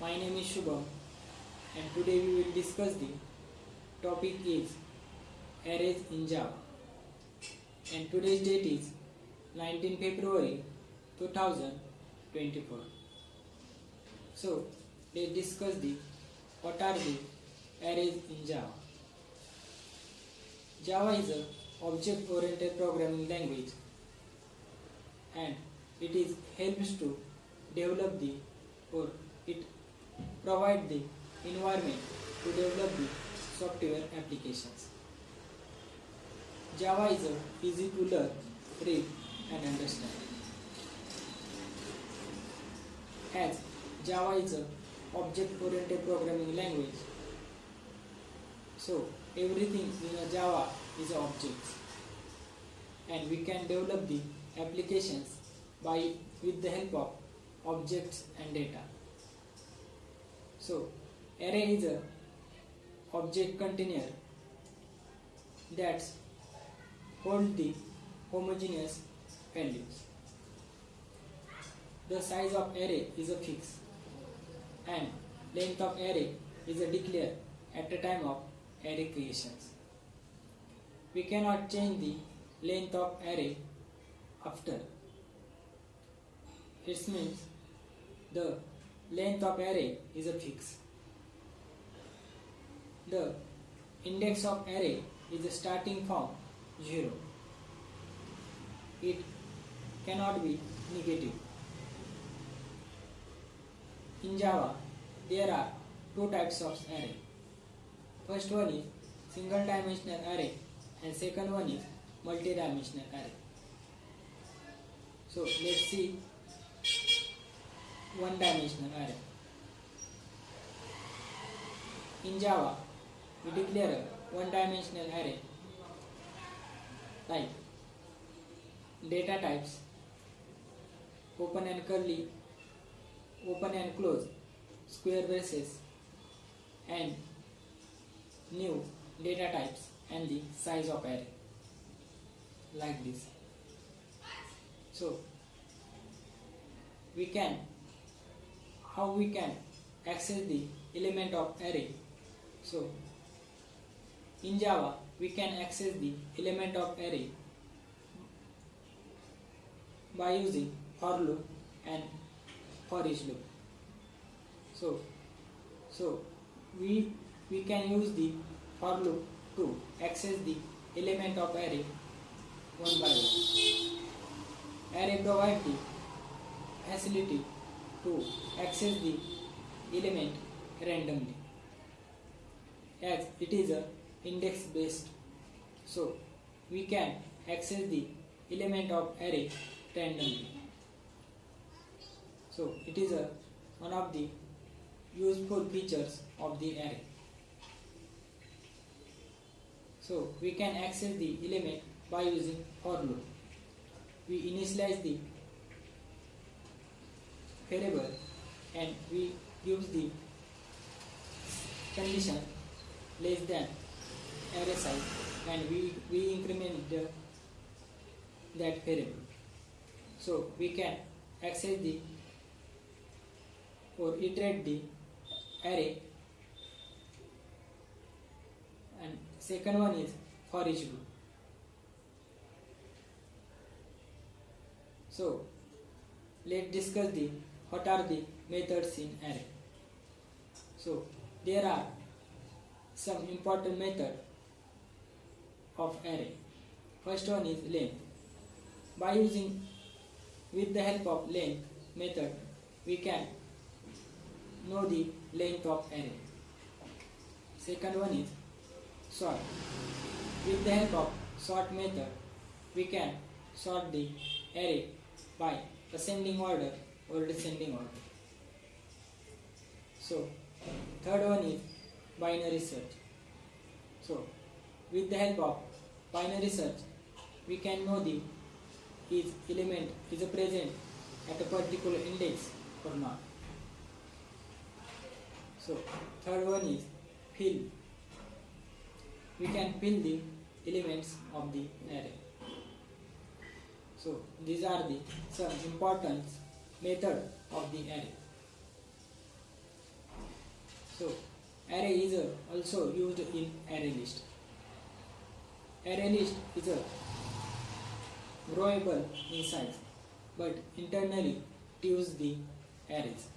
My name is Shubham and today we will discuss the topic is arrays in Java and today's date is 19 February 2024. So let's discuss the what are the arrays in Java. Java is a object oriented programming language and it is helps to develop the or it provide the environment to develop the software applications. Java is easy to learn, read and understand. As Java is a object oriented programming language, so everything in a Java is objects and we can develop the applications by with the help of objects and data. So array is a object container that hold the homogeneous values. The size of array is a fixed and length of array is a declared at the time of array creations. We cannot change the length of array after. It means the length of array is a fixed. The index of array is a starting from 0. It cannot be negative. In Java, there are two types of array. First one is single dimensional array and second one is multi-dimensional array. So let's see one dimensional array. In Java, we declare a one dimensional array like data types, open and curly, open and close, square braces and new data types and the size of array like this. So how we can access the element of array. So in Java we can access the element of array by using for loop and for each loop. So we can use the for loop to access the element of array one by one. Array provides the facility to access the element randomly as it is a index based, so we can access the element of array randomly. So it is one of the useful features of the array. So we can access the element by using for loop. We initialize the variable and we use the condition less than array size and we increment that variable. So we can access the or iterate the array, and second one is for each loop. So let's discuss the what are the methods in array. So there are some important method of array. First one is length. By using with the help of length method we can know the length of array. Second one is sort. With the help of sort method we can sort the array by ascending order or descending order. So third one is binary search. So with the help of binary search we can know the is element is present at a particular index or not. So third one is fill. We can fill the elements of the array. So these are the some important method of the array. So array is also used in array list. Array list is growable in size, but internally it uses the arrays.